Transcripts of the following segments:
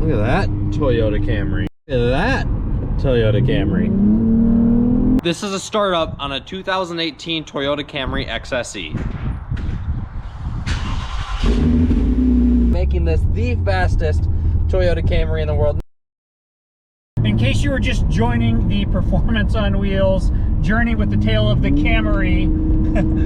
Look at that Toyota Camry. Look at that Toyota Camry. This is a startup on a 2018 Toyota Camry XSE. Making this the fastest Toyota Camry in the world. In case you were just joining the Performance on Wheels journey with the tail of the Camry.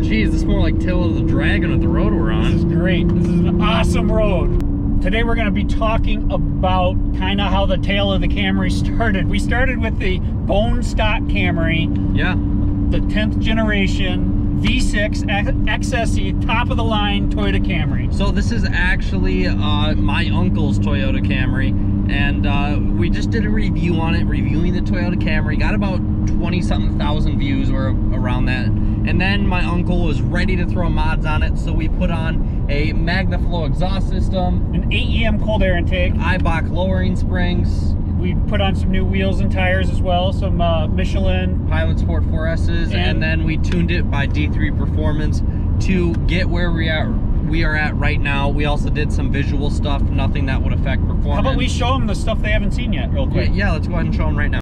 Jeez, this is more like Tail of the Dragon with the road we're on. This is great. This is an awesome road. Today we're going to be talking about kind of how the tail of the Camry started. We started with the bone stock Camry. Yeah. The 10th generation V6 XSE top of the line Toyota Camry. So this is actually my uncle's Toyota Camry, and we just did a review on it, reviewing the Toyota Camry. Got about 20-something thousand views or around that. And then my uncle was ready to throw mods on it, so we put on a Magnaflow exhaust system, an AEM cold air intake, Eibach lowering springs. We put on some new wheels and tires as well, some Michelin Pilot Sport 4S's, and then we tuned it by D3 Performance to get where we are at right now. We also did some visual stuff, nothing that would affect performance. How about we show them the stuff they haven't seen yet real quick? Yeah, let's go ahead and show them right now.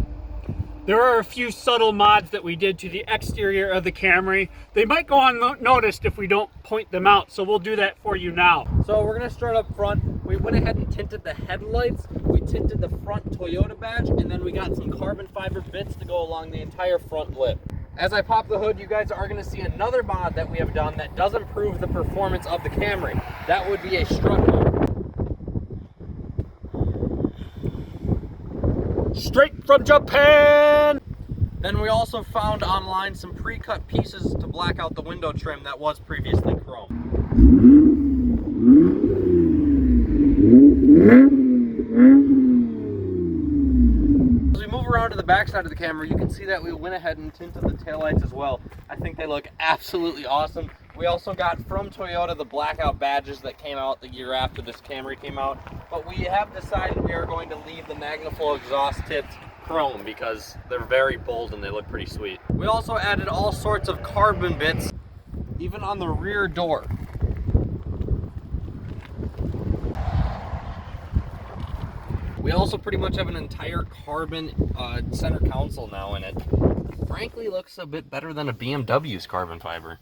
There are a few subtle mods that we did to the exterior of the Camry. They might go unnoticed if we don't point them out, so we'll do that for you now. So we're gonna start up front. We went ahead and tinted the headlights, we tinted the front Toyota badge, and then we got some carbon fiber bits to go along the entire front lip. As I pop the hood, you guys are gonna see another mod that we have done that does improve the performance of the Camry. That would be a Strut Bar. Straight from Japan! Then we also found online some pre-cut pieces to black out the window trim that was previously chrome. As we move around to the back side of the Camry, you can see that we went ahead and tinted the taillights as well. I think they look absolutely awesome. We also got from Toyota the Blackout Badges that came out the year after this Camry came out. But we have decided we are going to leave the Magnaflow Exhaust tipped chrome because they're very bold and they look pretty sweet. We also added all sorts of carbon bits, even on the rear door. We also pretty much have an entire carbon center console now in it. Frankly, looks a bit better than a BMW's carbon fiber.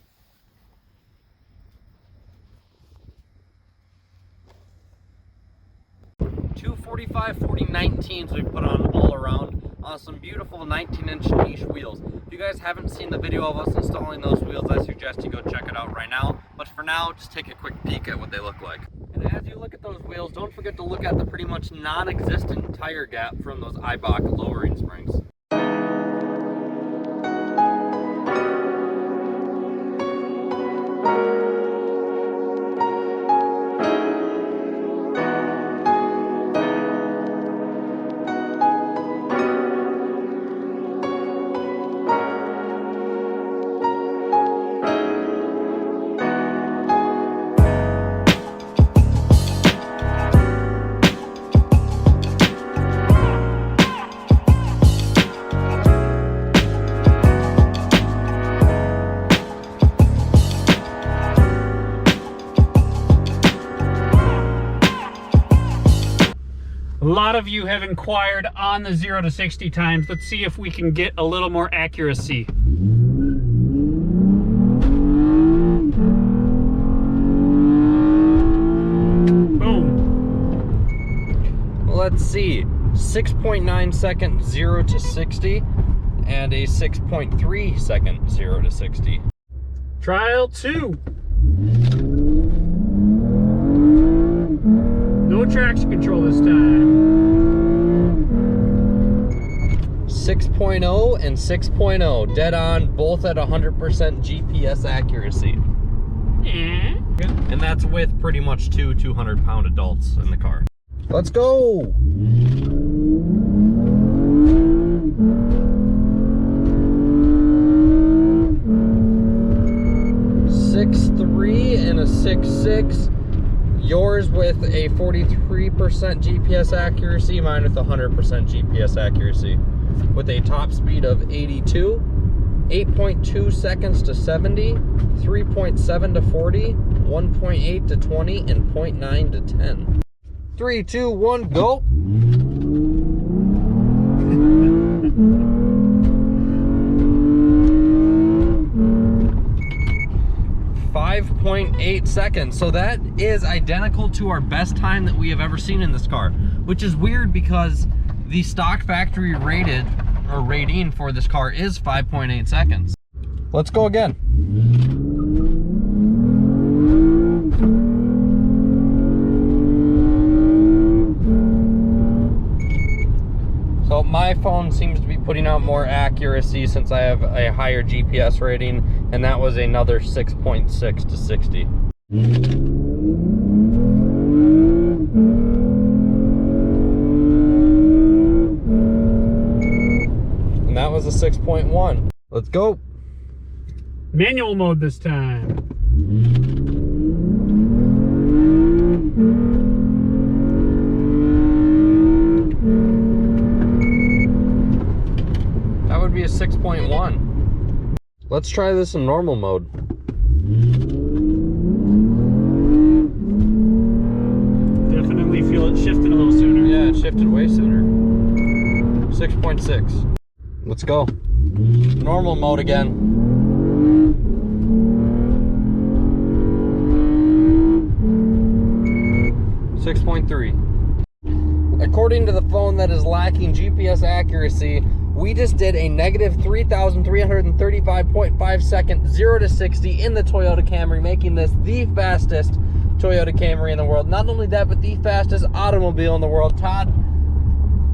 Two 45/40/19s we put on all around on some beautiful 19-inch niche wheels. If you guys haven't seen the video of us installing those wheels, I suggest you go check it out right now. But for now, just take a quick peek at what they look like. And as you look at those wheels, don't forget to look at the pretty much non-existent tire gap from those Eibach lowering springs. A lot of you have inquired on the 0 to 60 times. Let's see if we can get a little more accuracy. Boom. Let's see, 6.9 second 0 to 60 and a 6.3 second 0 to 60. Trial 2. No traction control this time. 6.0 and 6.0, dead on, both at 100% GPS accuracy. And that's with pretty much two 200-pound adults in the car. Let's go! 6.3 and a 6.6. Yours with a 43% GPS accuracy, mine with 100% GPS accuracy. With a top speed of 82, 8.2 seconds to 70, 3.7 to 40, 1.8 to 20, and 0.9 to 10. 3, 2, 1, go. 5.8 seconds. So that is identical to our best time that we have ever seen in this car, which is weird because the stock factory rated or rating for this car is 5.8 seconds. Let's go again. So my phone seems to be putting out more accuracy since I have a higher GPS rating, and that was another 6.6 to 60. And that was a 6.1. Let's go. Manual mode this time. That would be a 6.1. Let's try this in normal mode. Definitely feel it shifting a little sooner. Yeah, it shifted way sooner. 6.6. Let's go. Normal mode again. 6.3. According to the phone that is lacking GPS accuracy, we just did a negative 3,335.5 second 0 to 60 in the Toyota Camry, making this the fastest Toyota Camry in the world. Not only that, but the fastest automobile in the world. Todd,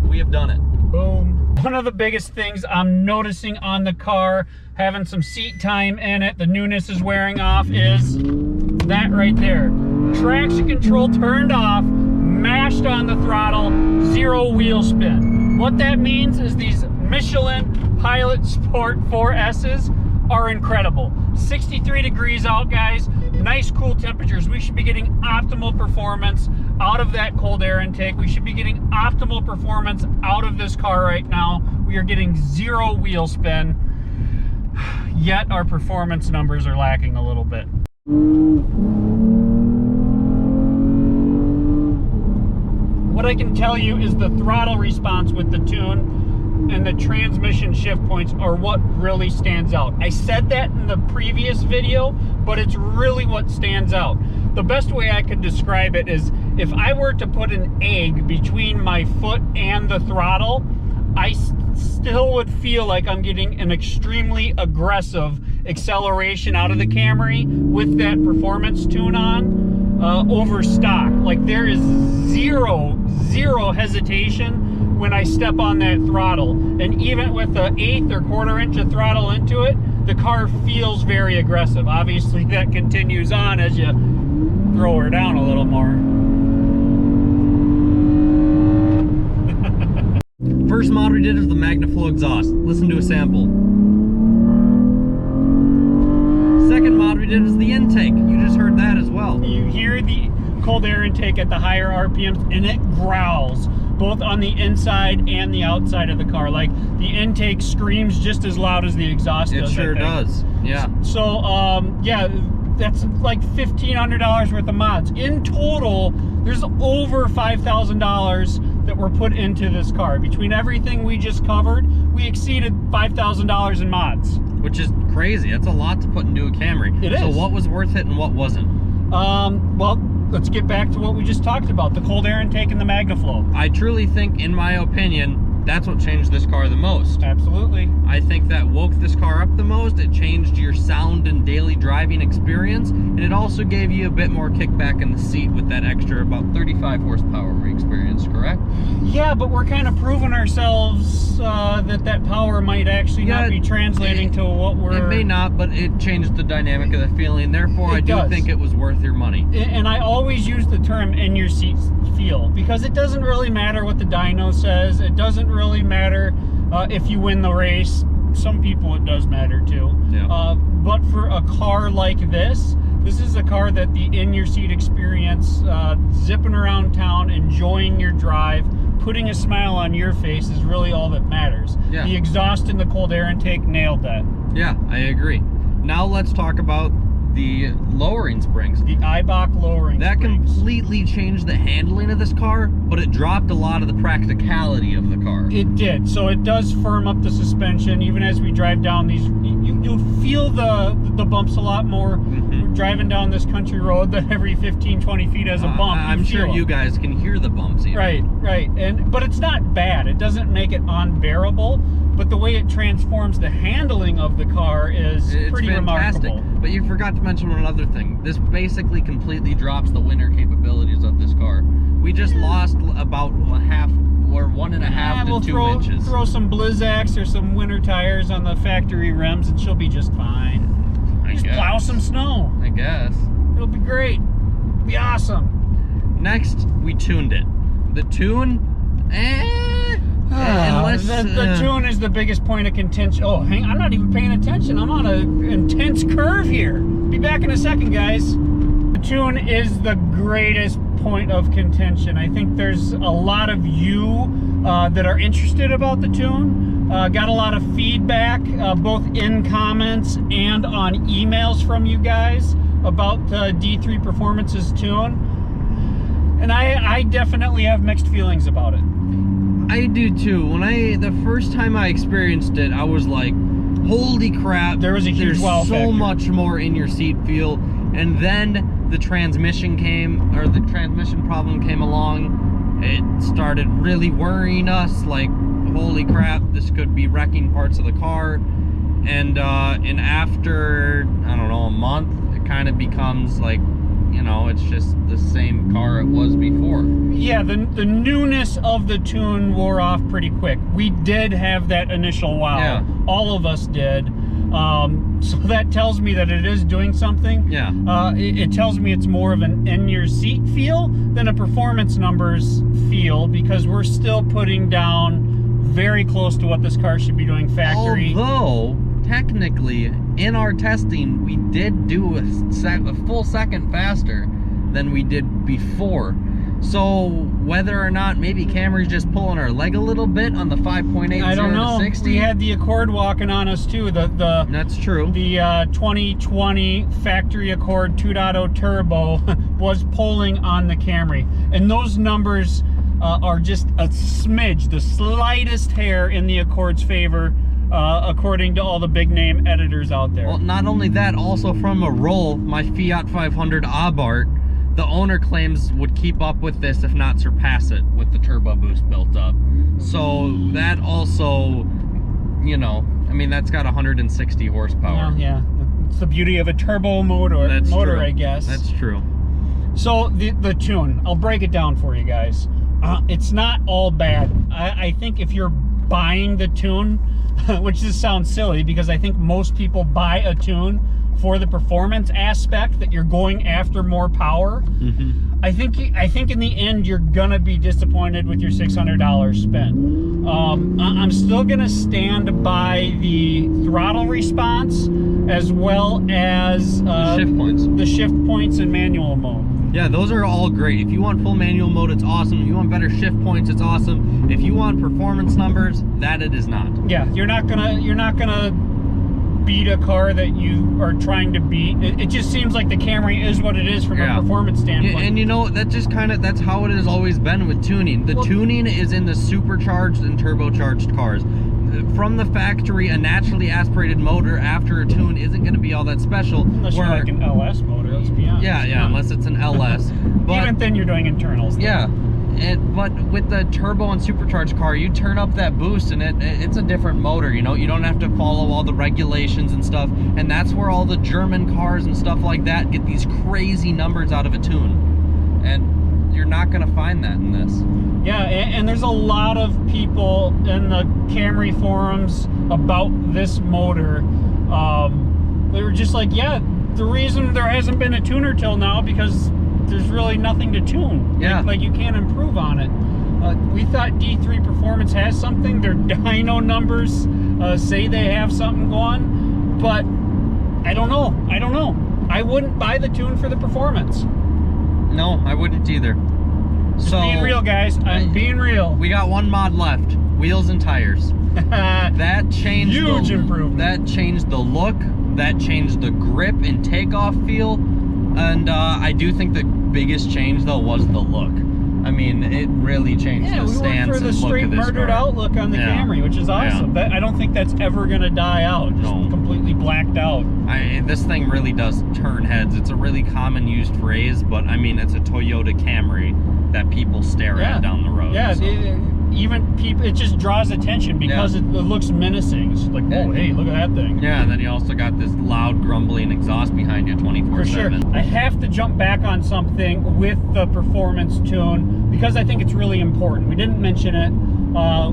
we have done it. Boom. One of the biggest things I'm noticing on the car, having some seat time in it, the newness is wearing off, is that right there. Traction control turned off, mashed on the throttle, 0 wheel spin. What that means is these Michelin Pilot Sport 4S's are incredible. 63 degrees out, guys. Nice cool temperatures. We should be getting optimal performance out of that cold air intake. We should be getting optimal performance out of this car right now. We are getting 0 wheel spin, yet our performance numbers are lacking a little bit. What I can tell you is the throttle response with the tune and the transmission shift points are what really stands out. I said that in the previous video, but it's really what stands out. The best way I could describe it is if I were to put an egg between my foot and the throttle, I still would feel like I'm getting an extremely aggressive acceleration out of the Camry with that performance tune on over stock. Like there is zero hesitation when I step on that throttle, and even with the 1/8 or 1/4 inch of throttle into it, the car feels very aggressive. Obviously that continues on as you throw her down a little more. First mod we did is the Magnaflow Exhaust. Listen to a sample. Second mod we did is the intake. You just heard that as well. You hear the cold air intake at the higher RPMs and it growls, both on the inside and the outside of the car. Like the intake screams just as loud as the exhaust does. It sure does, yeah. So, yeah, that's like $1,500 worth of mods. In total, there's over $5,000 that were put into this car. Between everything we just covered, we exceeded $5,000 in mods. Which is crazy. That's a lot to put into a Camry. It is. So what was worth it and what wasn't? Well, let's get back to what we just talked about, the cold air intake and the Magnaflow. I truly think, in my opinion, that's what changed this car the most. Absolutely. I think that woke this car up the most. It changed your sound and daily driving experience, and it also gave you a bit more kickback in the seat with that extra about 35 horsepower we experienced, correct? Yeah, but we're kind of proving ourselves that power might actually not be translating to what we're... It may not, but it changed the dynamic of the feeling. Therefore, I do think it was worth your money. And I always use the term in your seat feel, because it doesn't really matter what the dyno says. It doesn't really matter if you win the race. Some people it does matter too. Yeah. But for a car like this is a car that the in-your-seat experience, zipping around town, enjoying your drive, putting a smile on your face is really all that matters. Yeah. The exhaust and the cold air intake nailed that. Yeah, I agree. Now let's talk about the lowering springs. The Eibach lowering That springs. completely changed the handling of this car, but it dropped a lot of the practicality of the car. It did. So it does firm up the suspension. Even as we drive down these, you'll feel the bumps a lot more. We're driving down this country road that every 15, 20 feet has a bump. I'm sure you guys can hear the bumps even. Right. But it's not bad. It doesn't make it unbearable. But the way it transforms the handling of the car is pretty fantastic. remarkable. But you forgot to mention one other thing. This basically completely drops the winter capabilities of this car. We just lost about half or 1.5 to 2 inches. Throw some Blizzaks or some winter tires on the factory rims and she'll be just fine. Just plow some snow. I guess. It'll be great. Be awesome. Next, we tuned it. The tune, the tune is the biggest point of contention. Oh, I'm not even paying attention. I'm on an intense curve here. Be back in a second, guys. The tune is the greatest point of contention. I think there's a lot of you that are interested about the tune. Got a lot of feedback, both in comments and on emails from you guys about D3 Performance's tune. And I definitely have mixed feelings about it. I do too. The first time I experienced it, I was like, holy crap. There was a huge wow factor. There's so much more in your seat feel. And then the transmission problem came along. It started really worrying us, like, holy crap, this could be wrecking parts of the car. And after, I don't know, a month, it kind of becomes like, you know, it's just the same car it was before. Yeah, the newness of the tune wore off pretty quick. We did have that initial wow. Yeah. All of us did. So that tells me that it is doing something. Yeah. It tells me it's more of an in-your-seat feel than a performance numbers feel, because we're still putting down very close to what this car should be doing factory. Although, technically, in our testing, we did do a full second faster than we did before. So whether or not maybe Camry's just pulling our leg a little bit on the 5.8 I don't know. 0 to 60. We had the Accord walking on us too. That's true. The 2020 factory Accord 2.0 turbo was pulling on the Camry, and those numbers are just a smidge, the slightest hair in the Accord's favor, according to all the big name editors out there. Well, not only that, also from a roll, my Fiat 500 Abarth, the owner claims would keep up with this, if not surpass it, with the turbo boost built up. So that also, you know, I mean, that's got 160 horsepower. Yeah, it's the beauty of a turbo motor, True. I guess. That's true. So the tune, I'll break it down for you guys. It's not all bad. I think if you're buying the tune, which just sounds silly because I think most people buy a tune for the performance aspect, that you're going after more power. I think in the end you're gonna be disappointed with your $600 spent. I'm still gonna stand by the throttle response as well as the shift points in manual mode. Yeah, those are all great. If you want full manual mode, it's awesome. If you want better shift points, it's awesome. If you want performance numbers, that it is not. Yeah, you're not gonna beat a car that you are trying to beat. It just seems like the Camry is what it is from a performance standpoint. Yeah, and you know, that's how it has always been with tuning. The tuning is in the supercharged and turbocharged cars. From the factory, a naturally aspirated motor after a tune isn't going to be all that special. Unless you're like an LS motor, let's be honest. Yeah, unless it's an LS. But, even then you're doing internals. Though. Yeah. But with the turbo and supercharged car, you turn up that boost and it's a different motor, you know? You don't have to follow all the regulations and stuff. And that's where all the German cars and stuff like that get these crazy numbers out of a tune. And you're not going to find that in this. Yeah, and there's a lot of people in the Camry forums about this motor. They were just like, yeah, the reason there hasn't been a tuner till now because there's really nothing to tune. Yeah. Like you can't improve on it. We thought D3 Performance has something. Their dyno numbers say they have something going, but I don't know. I wouldn't buy the tune for the performance. No, I wouldn't either. Just So being real, guys. I'm being real. We got one mod left: wheels and tires. That changed huge improvement. That changed the look, that changed the grip and takeoff feel. And I do think the biggest change though was the look. I mean, it really changed the stance and look of this car. Yeah, we went for the straight murdered out look on the Camry, which is awesome. I don't think that's ever going to die out, just completely blacked out. This thing really does turn heads. It's a really common used phrase, but I mean, it's a Toyota Camry that people stare at down the road. Yeah, so. Even people, it just draws attention because it looks menacing. It's like, oh, hey, look at that thing. Yeah, and then you also got this loud grumbling exhaust behind you 24/7. For sure. I have to jump back on something with the performance tune because I think it's really important. We didn't mention it.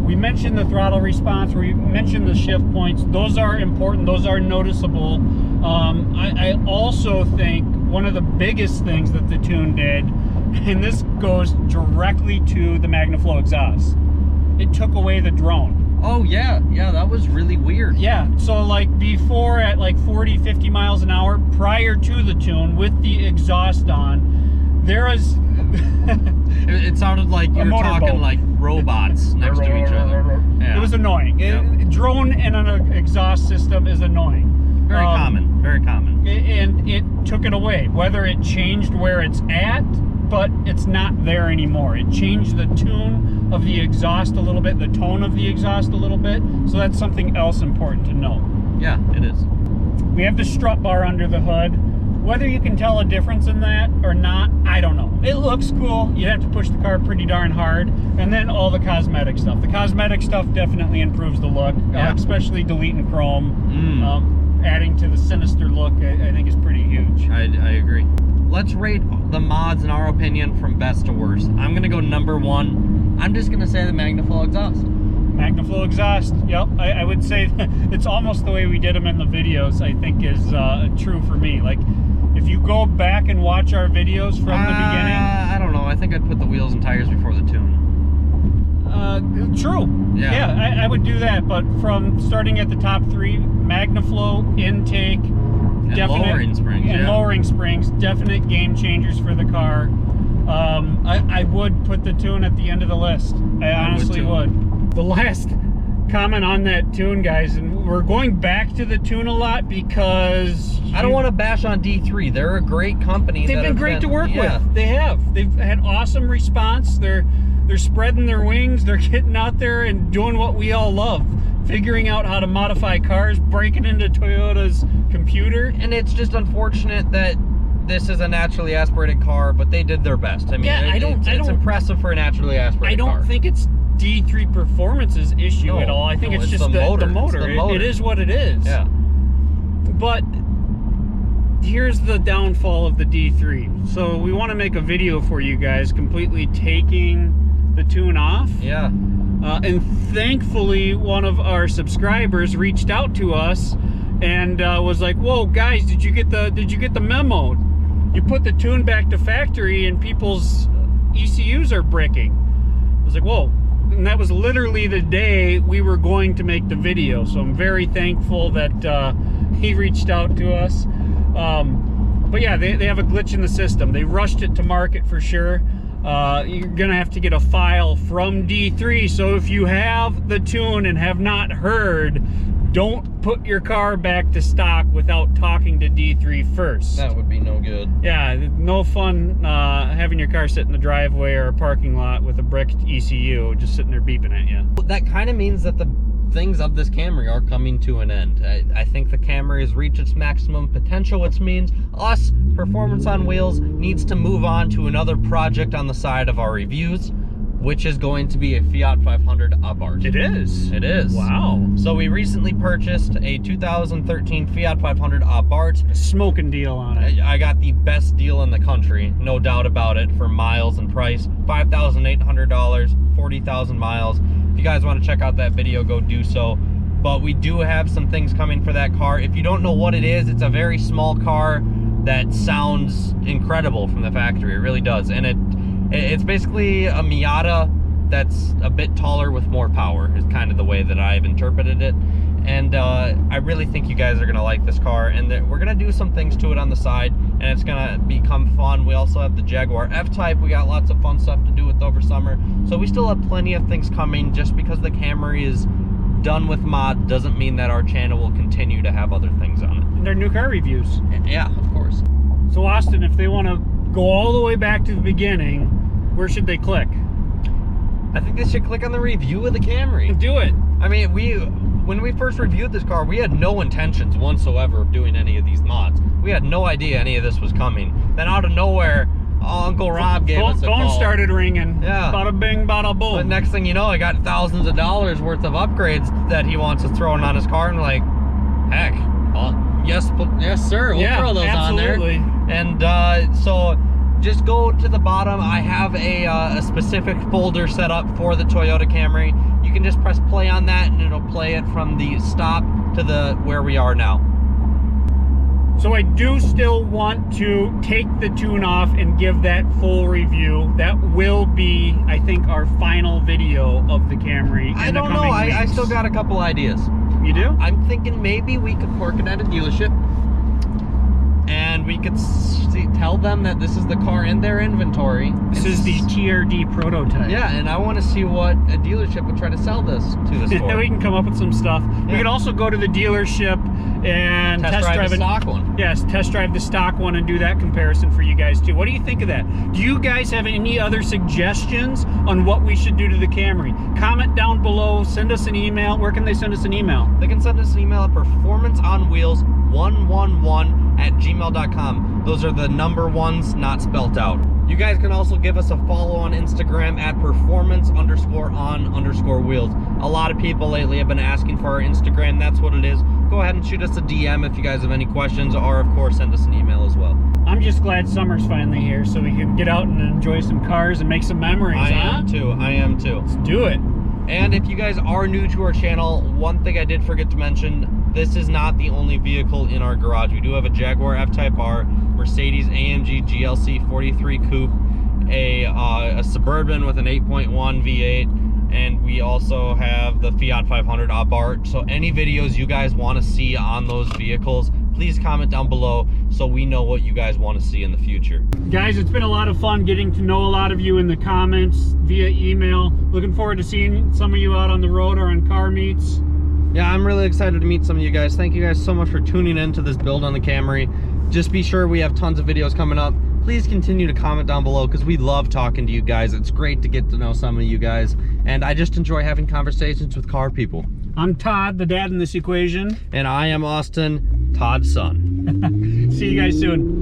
We mentioned the throttle response. We mentioned the shift points. Those are important. Those are noticeable. I also think one of the biggest things that the tune did, and this goes directly to the Magnaflow exhaust, it took away the drone. Oh yeah, that was really weird. Yeah, so like before at like 40, 50 miles an hour, prior to the tune, with the exhaust on, there was... it sounded like you were talking like robots next to each other. Yeah. It was annoying. Yeah. Drone in an exhaust system is annoying. Very common, very common. And it took it away. Whether it changed where it's at, but it's not there anymore. It changed the tune of the exhaust a little bit, the tone of the exhaust a little bit. So that's something else important to know. Yeah, it is. We have the strut bar under the hood. Whether you can tell a difference in that or not, I don't know. It looks cool. You have to push the car pretty darn hard. And then all the cosmetic stuff. The cosmetic stuff definitely improves the look, especially deleting chrome. Adding to the sinister look, I think is pretty huge. I agree. Let's rate the mods in our opinion from best to worst. I'm gonna go number one. I'm just gonna say the Magnaflow exhaust. Magnaflow exhaust, yep. I would say it's almost the way we did them in the videos, I think is true for me. Like, if you go back and watch our videos from the beginning. I don't know, I think I'd put the wheels and tires before the tune. True. Yeah, I would do that, but from starting at the top three, Magnaflow, intake, and lowering springs. Lowering springs, definite game changers for the car. I would put the tune at the end of the list. I honestly would. The last comment on that tune, guys, and we're going back to the tune a lot because I don't want to bash on D3. They're a great company. They've been great to work with. They have. They've had awesome response. They're spreading their wings. They're getting out there and doing what we all love. Figuring out how to modify cars, breaking into Toyota's computer. And it's just unfortunate that this is a naturally aspirated car, but they did their best. I mean, it's impressive for a naturally aspirated car. I don't think it's D3 Performance's issue at all. I think it's just the motor. It is what it is. Yeah. But here's the downfall of the D3. So we want to make a video for you guys completely taking the tune off. Yeah. And thankfully, one of our subscribers reached out to us and was like, "Whoa, guys, did you get the memo? You put the tune back to factory, and people's ECUs are bricking." I was like, "Whoa!" And that was literally the day we were going to make the video. So I'm very thankful that he reached out to us. But yeah, they have a glitch in the system. They rushed it to market for sure. You're gonna have to get a file from D3, so if you have the tune and have not heard, don't put your car back to stock without talking to D3 first. That would be no good. Yeah, no fun having your car sit in the driveway or a parking lot with a bricked ECU just sitting there beeping at you. That kind of means that the things of this Camry are coming to an end. I think the Camry has reached its maximum potential, which means us, Performance on Wheels, needs to move on to another project on the side of our reviews, which is going to be a Fiat 500 Abarth. It is? It is. Wow. So we recently purchased a 2013 Fiat 500 Abarth. A smoking deal on it. I got the best deal in the country, no doubt about it, for miles and price. $5,800, 40,000 miles. If you guys want to check out that video, go do so. But we do have some things coming for that car. If you don't know what it is, it's a very small car that sounds incredible from the factory. It really does. And it's basically a Miata that's a bit taller with more power, is kind of the way that I've interpreted it. And I really think you guys are going to like this car, and we're going to do some things to it on the side, and it's going to become fun. We also have the Jaguar F-Type. We got lots of fun stuff to do with over summer, so we still have plenty of things coming. Just because the Camry is done with mod doesn't mean that our channel will continue to have other things on it. And their new car reviews. Yeah, of course. So Austin, if they want to go all the way back to the beginning, where should they click? I think they should click on the review of the Camry. Do it. I mean, when we first reviewed this car, we had no intentions whatsoever of doing any of these mods. We had no idea any of this was coming. Then out of nowhere, Uncle Rob gave us a call. Phone started ringing. Yeah. Bada bing, bada boom. But next thing you know, I got thousands of dollars worth of upgrades that he wants us throwing on his car, and like, heck, yes, sir, we'll throw those absolutely. on there. And so just go to the bottom. I have a specific folder set up for the Toyota Camry. You can just press play on that, and it'll play it from the stop to the where we are now. So I do still want to take the tune off and give that full review. That will be, I think, our final video of the Camry. I don't know. I still got a couple ideas. You do? I'm thinking maybe we could park it at a dealership, and we could tell them that this is the car in their inventory. This is the TRD prototype. Yeah, and I want to see what a dealership would try to sell this to us for. We can come up with some stuff. Yeah. We could also go to the dealership and test drive the stock one. Yes, test drive the stock one and do that comparison for you guys too. What do you think of that? Do you guys have any other suggestions on what we should do to the Camry? Comment down below, send us an email. Where can they send us an email? They can send us an email at performanceonwheels111@gmail.com. Those are the number ones, not spelt out. You guys can also give us a follow on Instagram at performance_on_wheels. A lot of people lately have been asking for our Instagram. That's what it is. Go ahead and shoot us a DM if you guys have any questions, or of course send us an email as well. I'm just glad summer's finally here so we can get out and enjoy some cars and make some memories. I am too. Let's do it. And if you guys are new to our channel, one thing I did forget to mention, this is not the only vehicle in our garage. We do have a Jaguar F-Type R, Mercedes AMG GLC 43 Coupe, a Suburban with an 8.1 V8, and we also have the Fiat 500 Abarth. So any videos you guys want to see on those vehicles, please comment down below so we know what you guys want to see in the future. Guys, it's been a lot of fun getting to know a lot of you in the comments via email. Looking forward to seeing some of you out on the road or on car meets. Yeah, I'm really excited to meet some of you guys. Thank you guys so much for tuning in to this build on the Camry. Just be sure we have tons of videos coming up. Please continue to comment down below because we love talking to you guys. It's great to get to know some of you guys. And I just enjoy having conversations with car people. I'm Todd, the dad in this equation. And I am Austin, Todd's son. See you guys soon.